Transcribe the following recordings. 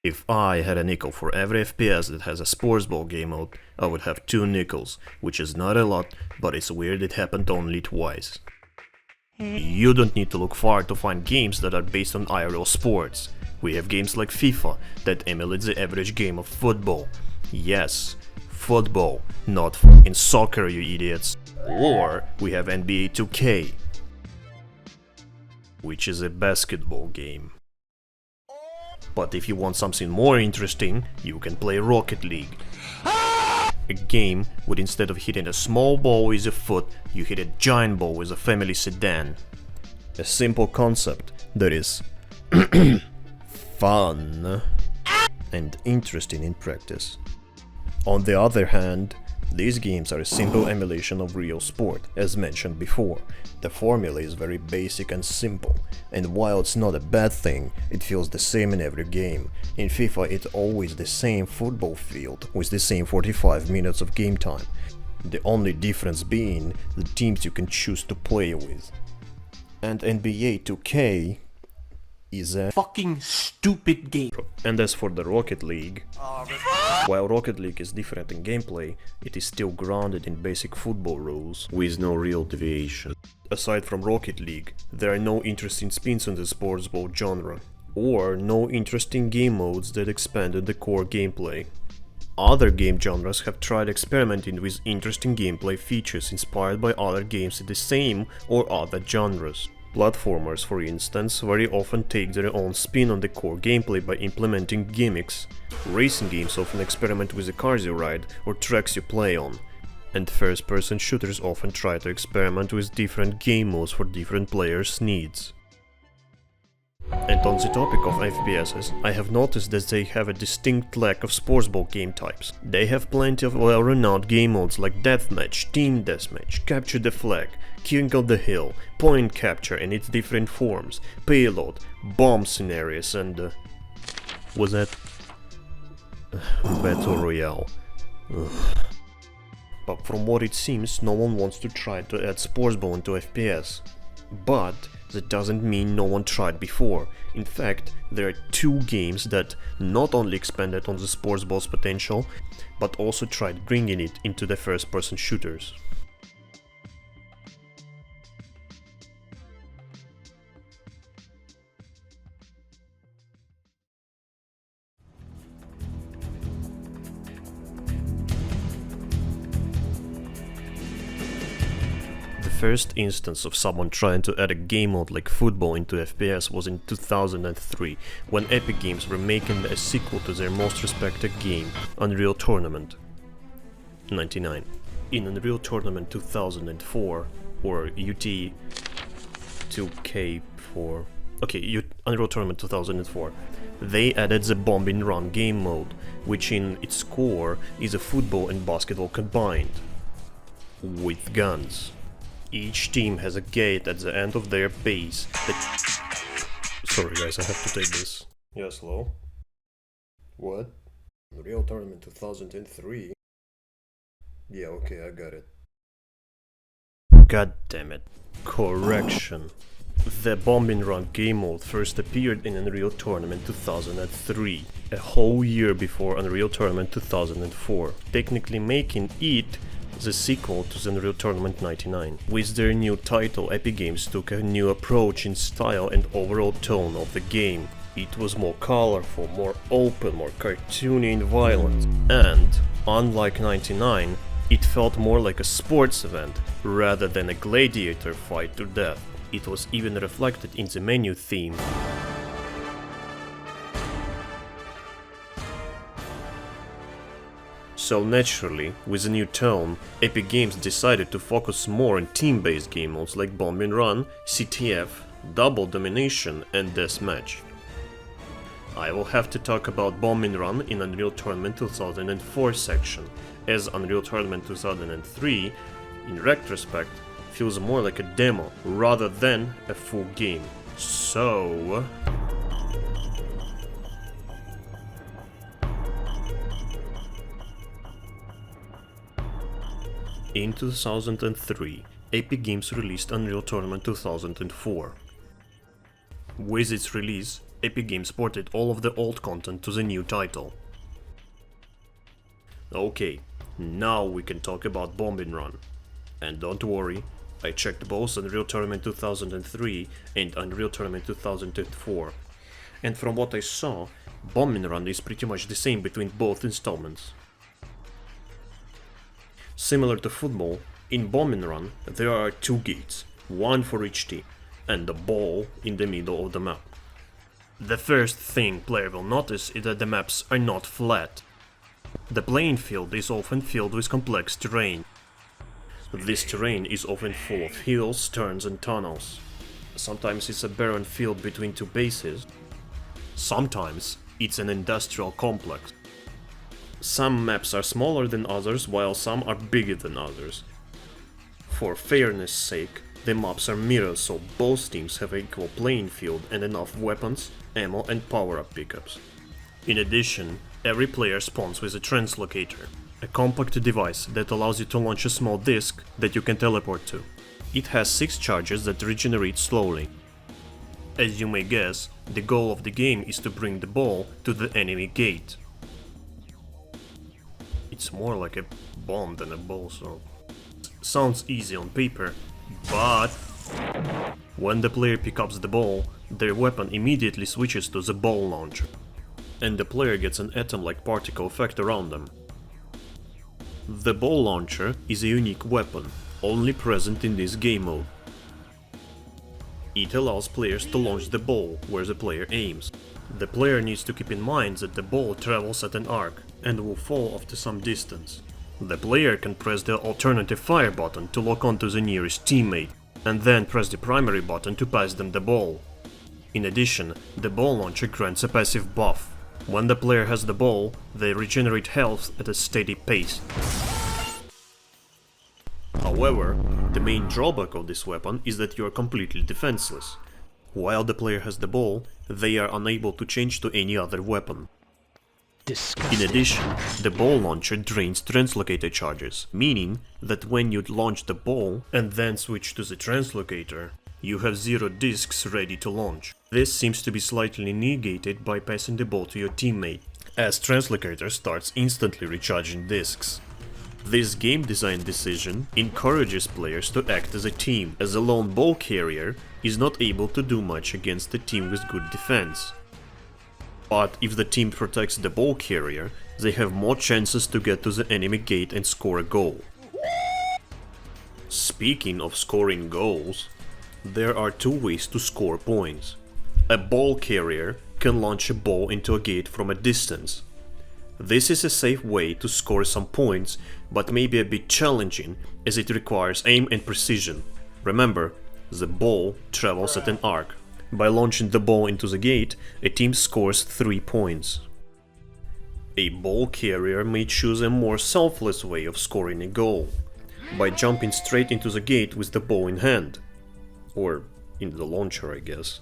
If I had a nickel for every FPS that has a sports ball game mode, I would have 2 nickels, which is not a lot, but it's weird it happened only twice. You don't need to look far to find games that are based on IRL sports. We have games like FIFA that emulates the average game of football. Yes, football, not in soccer, you idiots. Or we have NBA 2K, which is a basketball game. But if you want something more interesting, you can play Rocket League. A game where instead of hitting a small ball with your foot, you hit a giant ball with a family sedan. A simple concept that is fun and interesting in practice. On the other hand, these games are a simple emulation of real sport, as mentioned before. The formula is very basic and simple, and while it's not a bad thing, it feels the same in every game. In FIFA it's always the same football field, with the same 45 minutes of game time. The only difference being the teams you can choose to play with. And NBA 2K is a fucking stupid game. And as for the Rocket League, while Rocket League is different in gameplay, it is still grounded in basic football rules, with no real deviation. Aside from Rocket League, there are no interesting spins on the sports ball genre, or no interesting game modes that expanded the core gameplay. Other game genres have tried experimenting with interesting gameplay features inspired by other games in the same or other genres. Platformers, for instance, very often take their own spin on the core gameplay by implementing gimmicks. Racing games often experiment with the cars you ride or tracks you play on. And first-person shooters often try to experiment with different game modes for different players' needs. And on the topic of FPSs, I have noticed that they have a distinct lack of sports ball game types. They have plenty of well-renowned game modes like Deathmatch, Team Deathmatch, Capture the Flag, King of the Hill, Point Capture and its different forms, Payload, Bomb Scenarios and... was that? Battle Royale. But from what it seems, no one wants to try to add sports ball into FPS. But that doesn't mean no one tried before. In fact, there are 2 games that not only expanded on the sports ball's potential, but also tried bringing it into the first-person shooters. The first instance of someone trying to add a game mode like football into FPS was in 2003, when Epic Games were making a sequel to their most respected game, Unreal Tournament 99. In Unreal Tournament 2004, or UT 2K4, Unreal Tournament 2004, they added the Bombing Run game mode, which in its core is a football and basketball combined, with guns. Each team has a gate at the end of their base that... Sorry guys, I have to take this. Yes, hello? What? Unreal Tournament 2003? Yeah, okay, I got it. God damn it. Correction. The Bombing Run game mode first appeared in Unreal Tournament 2003, a whole year before Unreal Tournament 2004, technically making it the sequel to the Unreal Tournament 99. With their new title, Epic Games took a new approach in style and overall tone of the game. It was more colorful, more open, more cartoony and violent, and, unlike 99, it felt more like a sports event, rather than a gladiator fight to death. It was even reflected in the menu theme. So naturally, with a new tone, Epic Games decided to focus more on team-based game modes like Bombing Run, CTF, Double Domination and Deathmatch. I will have to talk about Bombing Run in Unreal Tournament 2004 section, as Unreal Tournament 2003, in retrospect, feels more like a demo rather than a full game. So... in 2003, Epic Games released Unreal Tournament 2004. With its release, Epic Games ported all of the old content to the new title. Okay, now we can talk about Bombing Run. And don't worry, I checked both Unreal Tournament 2003 and Unreal Tournament 2004. And from what I saw, Bombing Run is pretty much the same between both installments. Similar to football, in Bombing Run there are 2 gates, one for each team, and a ball in the middle of the map. The first thing player will notice is that the maps are not flat. The playing field is often filled with complex terrain. This terrain is often full of hills, turns and tunnels. Sometimes it's a barren field between 2 bases. Sometimes it's an industrial complex. Some maps are smaller than others, while some are bigger than others. For fairness' sake, the maps are mirrored so both teams have an equal playing field and enough weapons, ammo and power-up pickups. In addition, every player spawns with a translocator, a compact device that allows you to launch a small disc that you can teleport to. It has 6 charges that regenerate slowly. As you may guess, the goal of the game is to bring the ball to the enemy gate. It's more like a bomb than a ball, so... Sounds easy on paper, but... When the player picks up the ball, their weapon immediately switches to the ball launcher, and the player gets an atom-like particle effect around them. The ball launcher is a unique weapon, only present in this game mode. It allows players to launch the ball where the player aims. The player needs to keep in mind that the ball travels at an arc and will fall after some distance. The player can press the alternative fire button to lock onto the nearest teammate, and then press the primary button to pass them the ball. In addition, the ball launcher grants a passive buff. When the player has the ball, they regenerate health at a steady pace. However, the main drawback of this weapon is that you are completely defenseless. While the player has the ball, they are unable to change to any other weapon. Disgusting. In addition, the ball launcher drains translocator charges, meaning that when you launch the ball and then switch to the translocator, you have 0 discs ready to launch. This seems to be slightly negated by passing the ball to your teammate, as translocator starts instantly recharging discs. This game design decision encourages players to act as a team, as a lone ball carrier is not able to do much against a team with good defense. But if the team protects the ball carrier, they have more chances to get to the enemy gate and score a goal. Speaking of scoring goals, there are 2 ways to score points. A ball carrier can launch a ball into a gate from a distance. This is a safe way to score some points, but may be a bit challenging as it requires aim and precision. Remember, the ball travels at an arc. By launching the ball into the gate, a team scores 3 points. A ball carrier may choose a more selfless way of scoring a goal, by jumping straight into the gate with the ball in hand. Or in the launcher, I guess.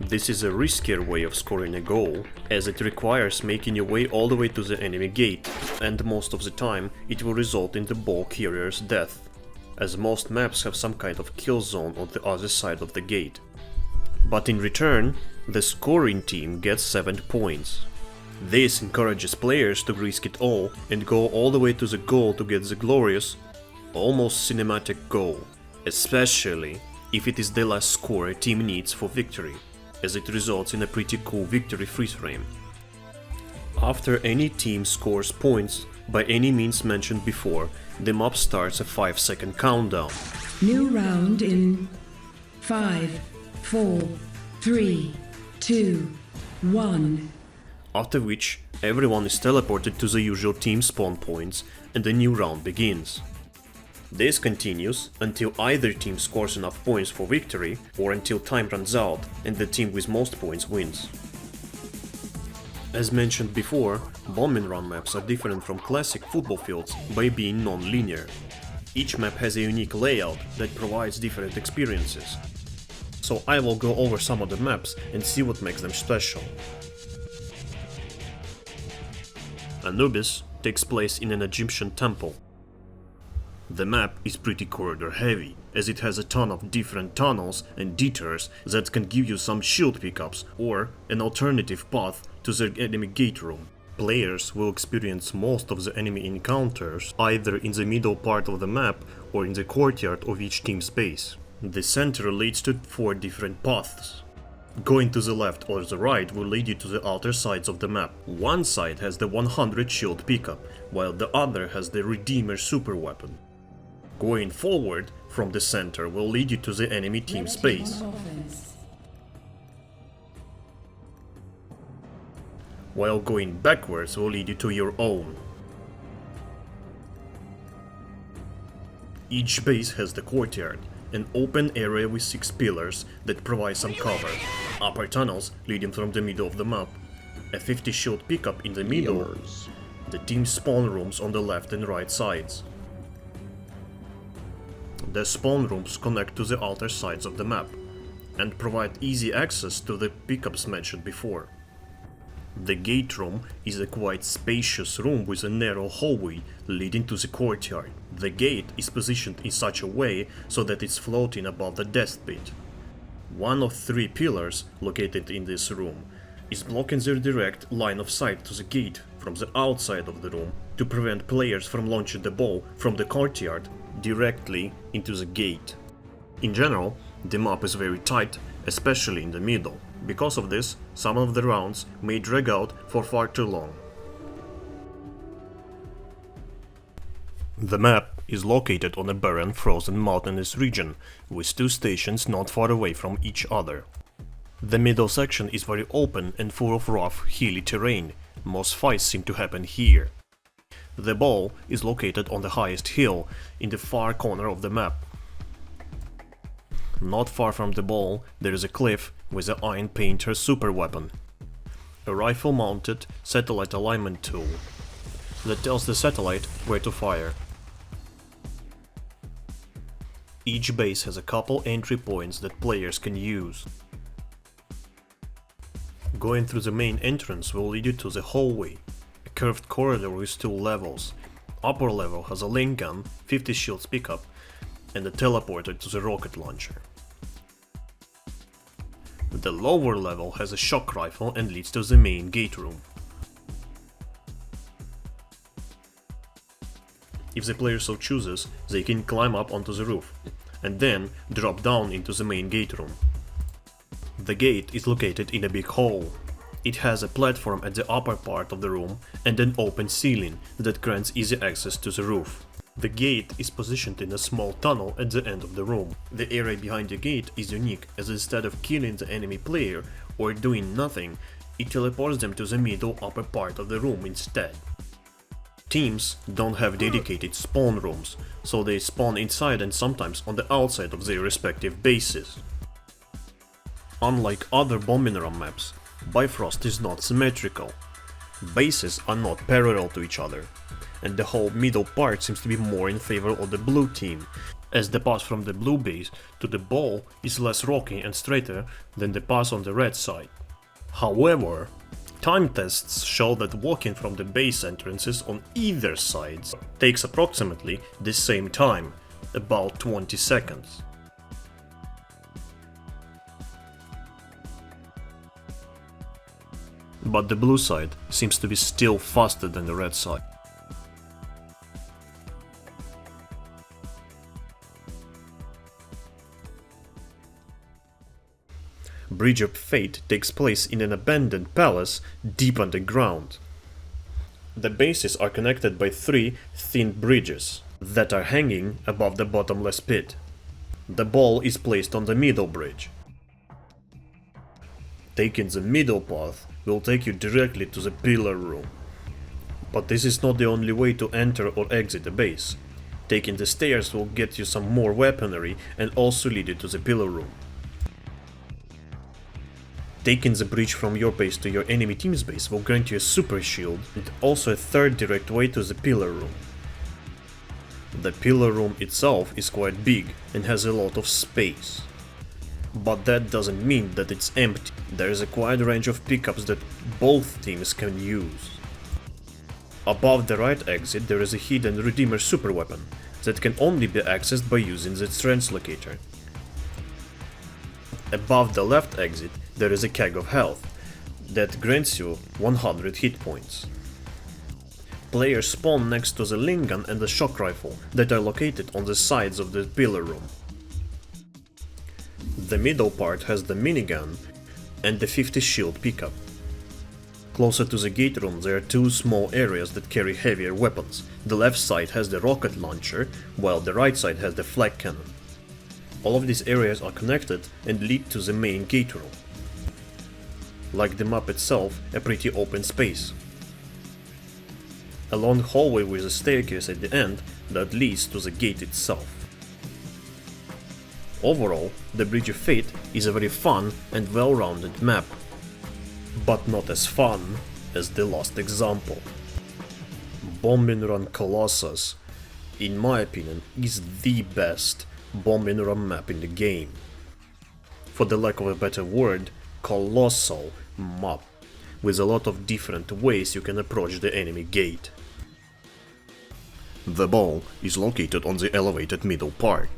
This is a riskier way of scoring a goal, as it requires making your way all the way to the enemy gate, and most of the time it will result in the ball carrier's death, as most maps have some kind of kill zone on the other side of the gate. But in return, the scoring team gets 7 points. This encourages players to risk it all and go all the way to the goal to get the glorious, almost cinematic goal, especially if it is the last score a team needs for victory, as it results in a pretty cool victory freeze frame. After any team scores points by any means mentioned before, the map starts a 5-second countdown. New round in 5, 4, 3, 2, 1. After which, everyone is teleported to the usual team spawn points and a new round begins. This continues until either team scores enough points for victory, or until time runs out and the team with most points wins. As mentioned before, Bombing Run maps are different from classic football fields by being non-linear. Each map has a unique layout that provides different experiences. So I will go over some of the maps and see what makes them special. Anubis takes place in an Egyptian temple. The map is pretty corridor heavy, as it has a ton of different tunnels and detours that can give you some shield pickups or an alternative path to the enemy gate room. Players will experience most of the enemy encounters either in the middle part of the map or in the courtyard of each team's base. The center leads to 4 different paths. Going to the left or the right will lead you to the outer sides of the map. One side has the 100 shield pickup, while the other has the Redeemer super weapon. Going forward from the center will lead you to the enemy team's base, while going backwards will lead you to your own. Each base has the courtyard, an open area with 6 pillars that provide some cover, upper tunnels leading from the middle of the map, a 50 shield pickup in the middle, the team spawn rooms on the left and right sides. The spawn rooms connect to the outer sides of the map and provide easy access to the pickups mentioned before. The gate room is a quite spacious room with a narrow hallway leading to the courtyard. The gate is positioned in such a way so that it's floating above the death pit. One of 3 pillars located in this room is blocking their direct line of sight to the gate from the outside of the room to prevent players from launching the ball from the courtyard directly into the gate. In general, the map is very tight, especially in the middle. Because of this, some of the rounds may drag out for far too long. The map is located on a barren, frozen mountainous region, with 2 stations not far away from each other. The middle section is very open and full of rough, hilly terrain. Most fights seem to happen here. The ball is located on the highest hill in the far corner of the map. Not far from the ball, there is a cliff with the Iron Painter super weapon, a rifle-mounted satellite alignment tool that tells the satellite where to fire. Each base has a couple entry points that players can use. Going through the main entrance will lead you to the hallway, a curved corridor with 2 levels. Upper level has a lane gun, 50 shields pickup, and a teleporter to the rocket launcher. The lower level has a shock rifle and leads to the main gate room. If the player so chooses, they can climb up onto the roof, and then drop down into the main gate room. The gate is located in a big hall. It has a platform at the upper part of the room and an open ceiling that grants easy access to the roof. The gate is positioned in a small tunnel at the end of the room. The area behind the gate is unique, as instead of killing the enemy player or doing nothing, it teleports them to the middle upper part of the room instead. Teams don't have dedicated spawn rooms, so they spawn inside and sometimes on the outside of their respective bases. Unlike other Bombing Run maps, Bifrost is not symmetrical. Bases are not parallel to each other, and the whole middle part seems to be more in favor of the blue team, as the path from the blue base to the ball is less rocky and straighter than the path on the red side. However, time tests show that walking from the base entrances on either side takes approximately the same time, about 20 seconds. But the blue side seems to be still faster than the red side. Bridge of Fate takes place in an abandoned palace deep underground. The bases are connected by 3 thin bridges that are hanging above the bottomless pit. The ball is placed on the middle bridge. Taking the middle path will take you directly to the pillar room. But this is not the only way to enter or exit the base. Taking the stairs will get you some more weaponry and also lead you to the pillar room. Taking the bridge from your base to your enemy team's base will grant you a super shield and also a third direct way to the pillar room. The pillar room itself is quite big and has a lot of space. But that doesn't mean that it's empty. There is a quite range of pickups that both teams can use. Above the right exit there is a hidden Redeemer super weapon, that can only be accessed by using the strength locator. Above the left exit there is a keg of health that grants you 100 hit points. Players spawn next to the ling gun and the shock rifle that are located on the sides of the pillar room. The middle part has the minigun and the 50 shield pickup. Closer to the gate room there are two small areas that carry heavier weapons. The left side has the rocket launcher, while the right side has the flak cannon. All of these areas are connected and lead to the main gate room. Like the map itself, a pretty open space. A long hallway with a staircase at the end that leads to the gate itself. Overall, the Bridge of Fate is a very fun and well-rounded map, but not as fun as the last example. Bombing Run Colossus, in my opinion, is the best bombing run map in the game. For the lack of a better word, colossal map, with a lot of different ways you can approach the enemy gate. The ball is located on the elevated middle part,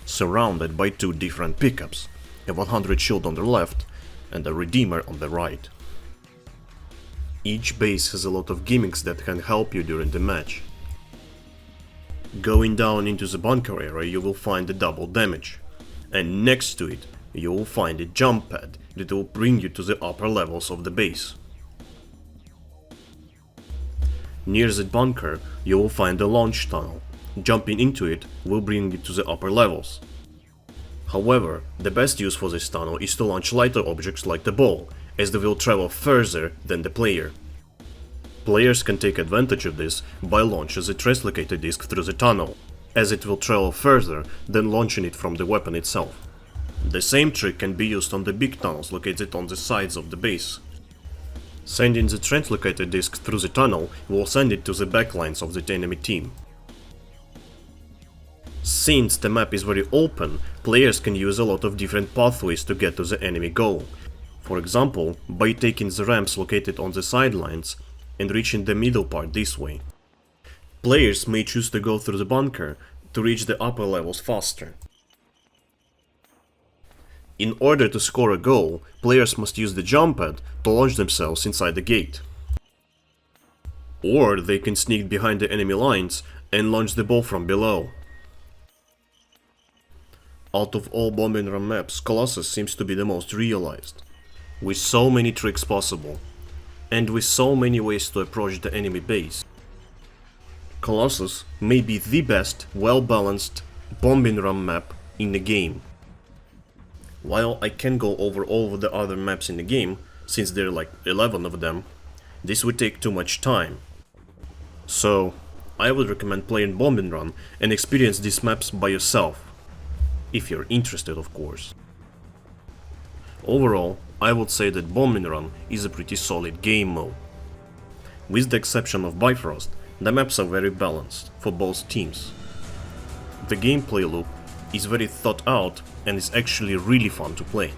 surrounded by two different pickups, a 100 shield on the left and a redeemer on the right. Each base has a lot of gimmicks that can help you during the match. Going down into the bunker area you will find the double damage, and next to it you will find a jump pad that will bring you to the upper levels of the base. Near the bunker you will find a launch tunnel. Jumping into it will bring you to the upper levels. However, the best use for this tunnel is to launch lighter objects like the ball, as they will travel further than the player. Players can take advantage of this by launching the translocator disc through the tunnel, as it will travel further than launching it from the weapon itself. The same trick can be used on the big tunnels located on the sides of the base. Sending the translocator disc through the tunnel will send it to the backlines of the enemy team. Since the map is very open, players can use a lot of different pathways to get to the enemy goal. For example, by taking the ramps located on the sidelines and reaching the middle part this way. Players may choose to go through the bunker to reach the upper levels faster. In order to score a goal, players must use the jump pad to launch themselves inside the gate. Or they can sneak behind the enemy lines and launch the ball from below. Out of all bombing run maps, Colossus seems to be the most realized, with so many tricks possible, and with so many ways to approach the enemy base. Colossus may be the best, well-balanced bombing run map in the game. While I can go over all of the other maps in the game, since there are like 11 of them, this would take too much time. So, I would recommend playing Bombing Run and experience these maps by yourself. If you're interested, of course. Overall, I would say that Bombing Run is a pretty solid game mode. With the exception of Bifrost, the maps are very balanced for both teams. The gameplay loop is very thought out and is actually really fun to play.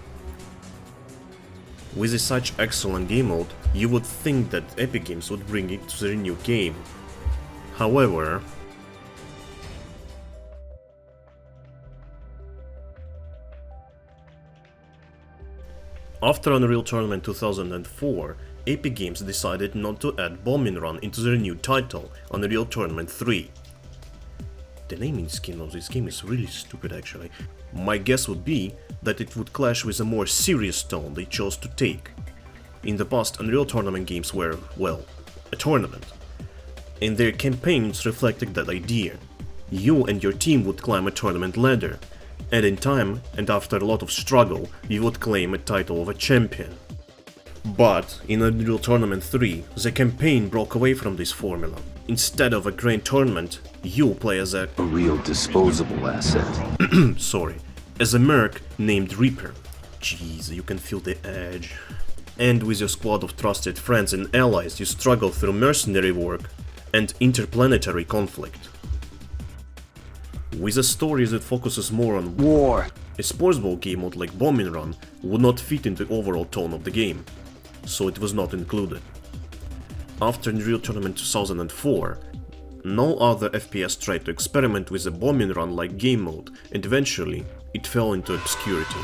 With such excellent game mode, you would think that Epic Games would bring it to their new game. However, after Unreal Tournament 2004, Epic Games decided not to add Bombing Run into their new title, Unreal Tournament 3. The naming scheme of this game is really stupid actually. My guess would be that it would clash with a more serious tone they chose to take. In the past, Unreal Tournament games were, well, a tournament, and their campaigns reflected that idea. You and your team would climb a tournament ladder, and in time, and after a lot of struggle, you would claim a title of a champion. But in Unreal Tournament 3, the campaign broke away from this formula. Instead of a grand tournament, you play as a real disposable asset. sorry, as a merc named Reaper. Jeez, you can feel the edge. And with your squad of trusted friends and allies, you struggle through mercenary work and interplanetary conflict. With a story that focuses more on war, a sports ball game mode like Bombing Run would not fit in the overall tone of the game, so it was not included. After Unreal Tournament 2004, No other FPS tried to experiment with a bombing run like game mode, and eventually it fell into obscurity.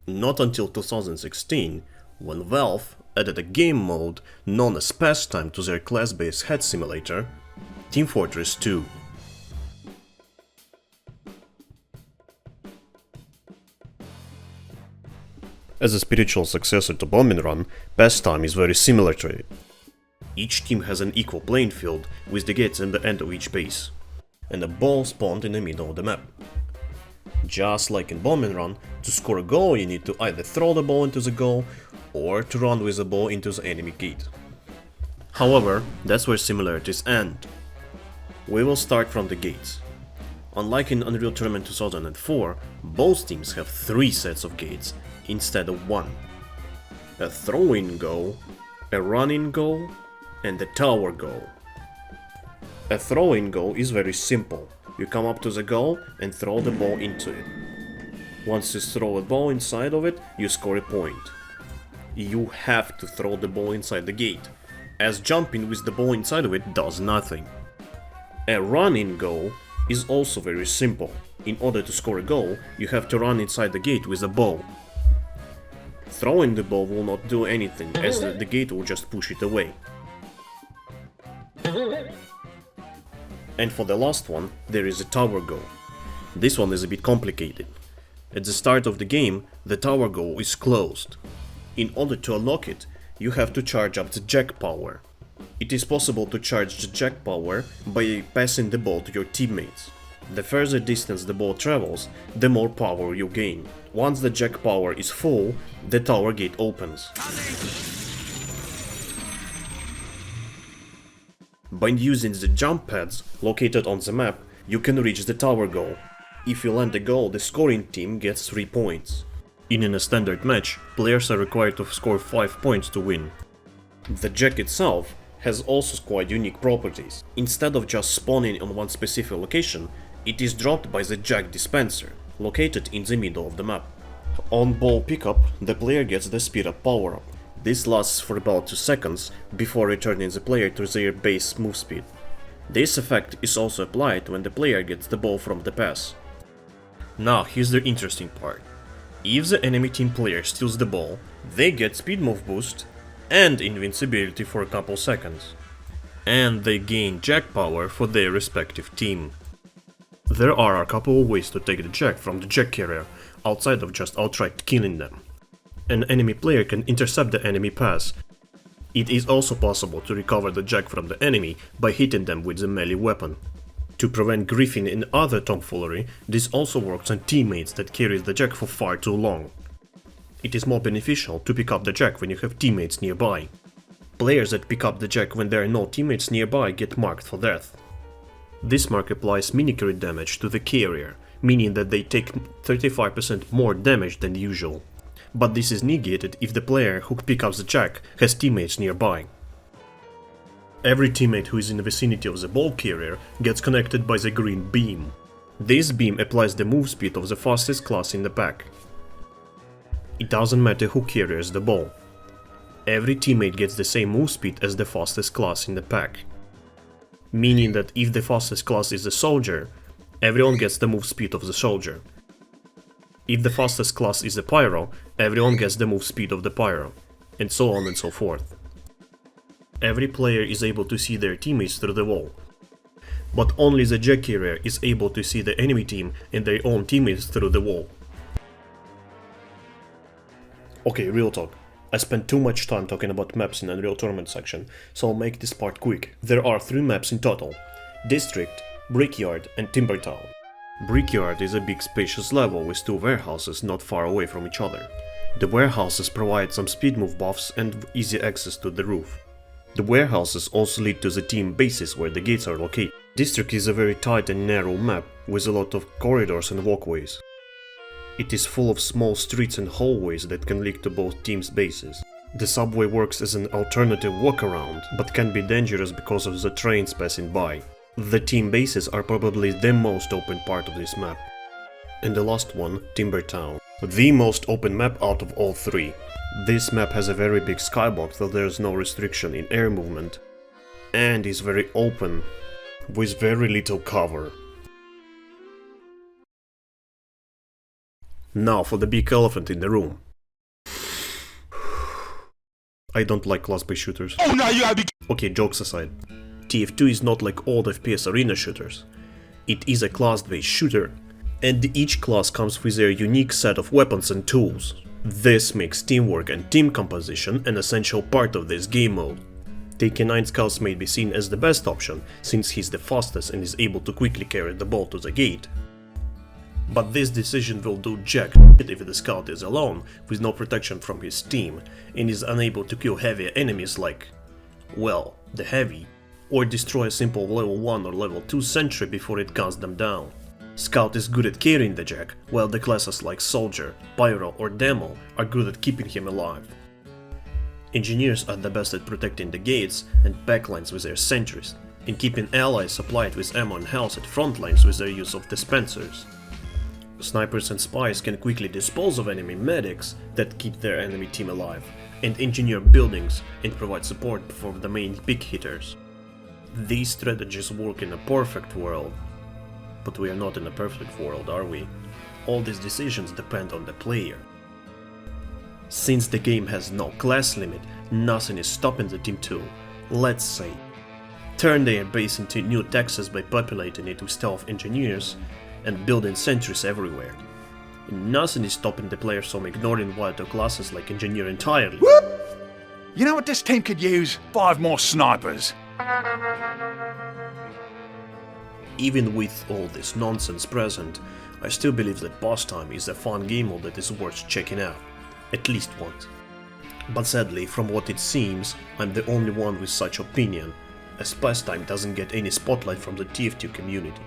Not until 2016, when Valve added a game mode known as Pastime to their class-based head simulator, Team Fortress 2. As a spiritual successor to Bombing Run, Pastime is very similar to it. Each team has an equal playing field, with the gates at the end of each base, and a ball spawned in the middle of the map. Just like in Bombing Run, to score a goal you need to either throw the ball into the goal, or to run with the ball into the enemy gate. However, that's where similarities end. We will start from the gates. Unlike in Unreal Tournament 2004, both teams have 3 sets of gates instead of 1. A throw-in goal, a run-in goal, and a tower goal. A throw-in goal is very simple. You come up to the goal and throw the ball into it. Once you throw a ball inside of it, you score a point. You have to throw the ball inside the gate, as jumping with the ball inside of it does nothing. A run-in goal is also very simple. In order to score a goal, you have to run inside the gate with a ball. Throwing the ball will not do anything, as the gate will just push it away. And for the last one, there is a tower goal. This one is a bit complicated. At the start of the game, the tower goal is closed. In order to unlock it, you have to charge up the jack power. It is possible to charge the jack power by passing the ball to your teammates. The further distance the ball travels, the more power you gain. Once the jack power is full, the tower gate opens. By using the jump pads located on the map, you can reach the tower goal. If you land the goal, the scoring team gets 3 points. In a standard match, players are required to score 5 points to win. The jack itself has also quite unique properties. Instead of just spawning on one specific location, it is dropped by the jack dispenser, located in the middle of the map. On ball pickup, the player gets the speed up power up. This lasts for about 2 seconds before returning the player to their base move speed. This effect is also applied when the player gets the ball from the pass. Now here's the interesting part. If the enemy team player steals the ball, they get speed move boost and invincibility for a couple seconds. And they gain jack power for their respective team. There are a couple of ways to take the jack from the jack carrier, outside of just outright killing them. An enemy player can intercept the enemy pass. It is also possible to recover the jack from the enemy by hitting them with a melee weapon. To prevent griefing and other tomfoolery, this also works on teammates that carry the jack for far too long. It is more beneficial to pick up the jack when you have teammates nearby. Players that pick up the jack when there are no teammates nearby get marked for death. This mark applies mini-crit damage to the carrier, meaning that they take 35% more damage than usual. But this is negated if the player who picks up the jack has teammates nearby. Every teammate who is in the vicinity of the ball carrier gets connected by the green beam. This beam applies the move speed of the fastest class in the pack. It doesn't matter who carries the ball. Every teammate gets the same move speed as the fastest class in the pack. Meaning that if the fastest class is the soldier, everyone gets the move speed of the soldier. If the fastest class is the pyro, everyone gets the move speed of the pyro, and so on and so forth. Every player is able to see their teammates through the wall, but only the jack carrier is able to see the enemy team and their own teammates through the wall. Okay, real talk. I spent too much time talking about maps in Unreal Tournament section, so I'll make this part quick. There are 3 maps in total: District, Brickyard and Timber Town. Brickyard is a big spacious level with 2 warehouses not far away from each other. The warehouses provide some speed move buffs and easy access to the roof. The warehouses also lead to the team bases where the gates are located. District is a very tight and narrow map with a lot of corridors and walkways. It is full of small streets and hallways that can lead to both teams' bases. The subway works as an alternative walkaround, but can be dangerous because of the trains passing by. The team bases are probably the most open part of this map. And the last one, Timber Town. The most open map out of all 3. This map has a very big skybox, so there is no restriction in air movement, and is very open, with very little cover. Now for the big elephant in the room. I don't like class-based shooters. Oh no, you gotta be. Okay, jokes aside. TF2 is not like old FPS arena shooters. It is a class-based shooter, and each class comes with their unique set of weapons and tools. This makes teamwork and team composition an essential part of this game mode. The K9 Scouts may be seen as the best option, since he's the fastest and is able to quickly carry the ball to the gate. But this decision will do jack shit if the scout is alone, with no protection from his team, and is unable to kill heavier enemies like, well, the heavy, or destroy a simple level 1 or level 2 sentry before it guns them down. Scout is good at carrying the jack, while the classes like Soldier, Pyro or Demo are good at keeping him alive. Engineers are the best at protecting the gates and backlines with their sentries, and keeping allies supplied with ammo and health at front lines with their use of dispensers. Snipers and spies can quickly dispose of enemy medics that keep their enemy team alive, and engineer buildings and provide support for the main big hitters. These strategies work in a perfect world, but we are not in a perfect world, are we? All these decisions depend on the player. Since the game has no class limit, nothing is stopping the team to, let's say, turn their base into new Texas by populating it with stealth engineers and building sentries everywhere. And nothing is stopping the players from ignoring wider classes like engineer entirely. You know what this team could use? 5 more snipers. Even with all this nonsense present, I still believe that Boss Time is a fun game mode that is worth checking out, at least once. But sadly, from what it seems, I'm the only one with such opinion, as Pastime doesn't get any spotlight from the TF2 community,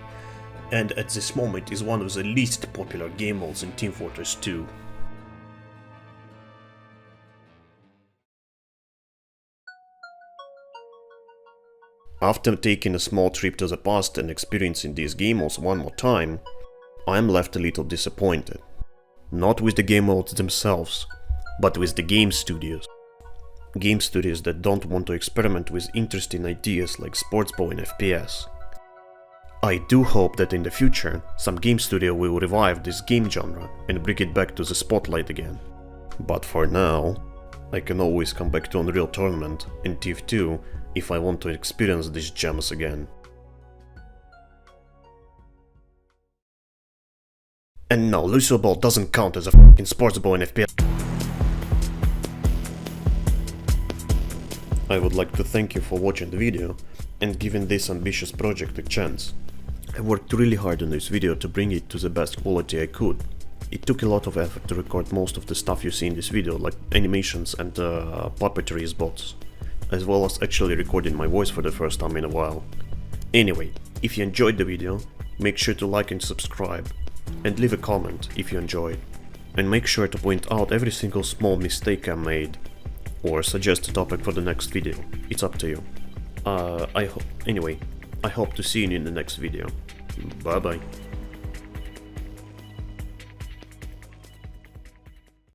and at this moment is one of the least popular game modes in Team Fortress 2. After taking a small trip to the past and experiencing these game modes one more time, I'm left a little disappointed. Not with the game modes themselves, but with the game studios. Game studios that don't want to experiment with interesting ideas like sports bow and FPS. I do hope that in the future, some game studio will revive this game genre and bring it back to the spotlight again. But for now, I can always come back to Unreal Tournament and TF2 if I want to experience these gems again. And no, Lucio Ball doesn't count as a f***ing sports ball in FPS. I would like to thank you for watching the video and giving this ambitious project a chance. I worked really hard on this video to bring it to the best quality I could. It took a lot of effort to record most of the stuff you see in this video, like animations and puppetry bots, as well as actually recording my voice for the first time in a while. Anyway, if you enjoyed the video, make sure to like and subscribe, and leave a comment if you enjoyed. And make sure to point out every single small mistake I made, or suggest a topic for the next video, it's up to you. I hope to see you in the next video. Bye bye.